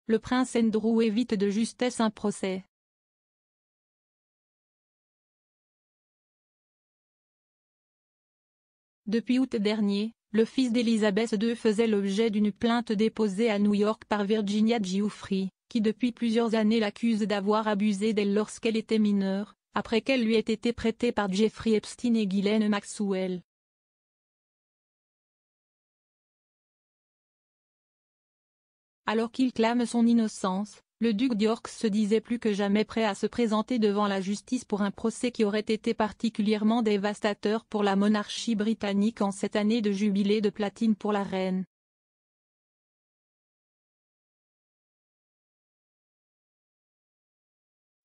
le prince Andrew évite de justesse un procès. Depuis août dernier, le fils d'Elizabeth II faisait l'objet d'une plainte déposée à New York par Virginia Giuffre, qui depuis plusieurs années l'accuse d'avoir abusé d'elle lorsqu'elle était mineure, après qu'elle lui ait été prêtée par Jeffrey Epstein et Ghislaine Maxwell. Alors qu'il clame son innocence, le duc d'York se disait plus que jamais prêt à se présenter devant la justice pour un procès qui aurait été particulièrement dévastateur pour la monarchie britannique en cette année de jubilé de platine pour la reine.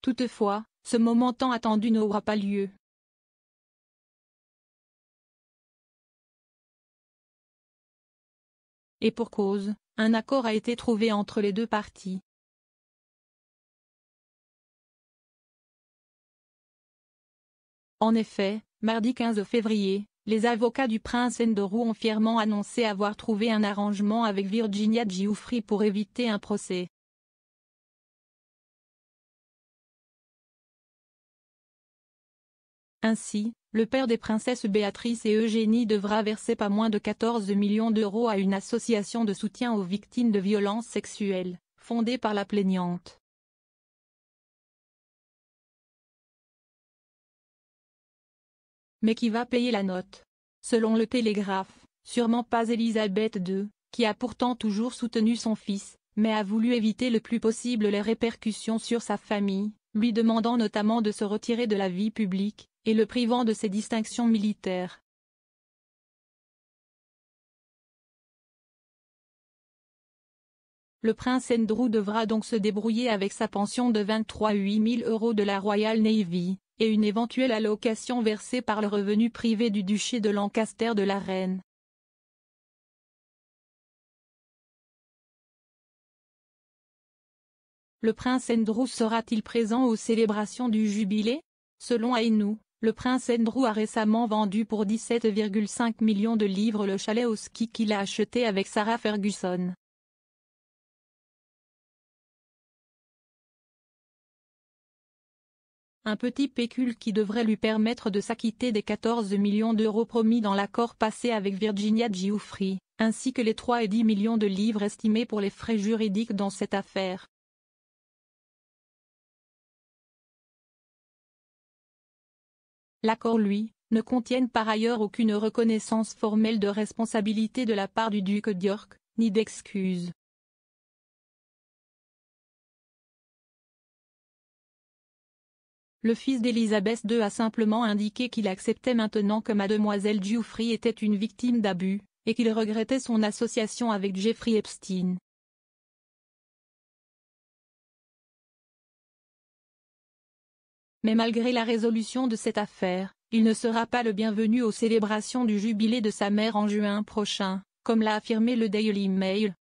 Toutefois, ce moment tant attendu n'aura pas lieu. Et pour cause, un accord a été trouvé entre les deux parties. En effet, mardi 15 février, les avocats du prince Andrew ont fièrement annoncé avoir trouvé un arrangement avec Virginia Giuffre pour éviter un procès. Ainsi, le père des princesses Béatrice et Eugénie devra verser pas moins de 14 millions d'euros à une association de soutien aux victimes de violences sexuelles, fondée par la plaignante. Mais qui va payer la note? Selon le Télégraphe, sûrement pas Élisabeth II, qui a pourtant toujours soutenu son fils, mais a voulu éviter le plus possible les répercussions sur sa famille, lui demandant notamment de se retirer de la vie publique, et le privant de ses distinctions militaires. Le prince Andrew devra donc se débrouiller avec sa pension de 23 000 € de la Royal Navy, et une éventuelle allocation versée par le revenu privé du duché de Lancaster de la reine. Le prince Andrew sera-t-il présent aux célébrations du jubilé? Selon Ainou, le prince Andrew a récemment vendu pour 17,5 millions de livres le chalet au ski qu'il a acheté avec Sarah Ferguson. Un petit pécule qui devrait lui permettre de s'acquitter des 14 millions d'euros promis dans l'accord passé avec Virginia Giuffre, ainsi que les 3 et 10 millions de livres estimés pour les frais juridiques dans cette affaire. L'accord lui, ne contiennent par ailleurs aucune reconnaissance formelle de responsabilité de la part du duc d'York, ni d'excuses. Le fils d'Elizabeth II a simplement indiqué qu'il acceptait maintenant que mademoiselle Giuffre était une victime d'abus, et qu'il regrettait son association avec Jeffrey Epstein. Mais malgré la résolution de cette affaire, il ne sera pas le bienvenu aux célébrations du jubilé de sa mère en juin prochain, comme l'a affirmé le Daily Mail.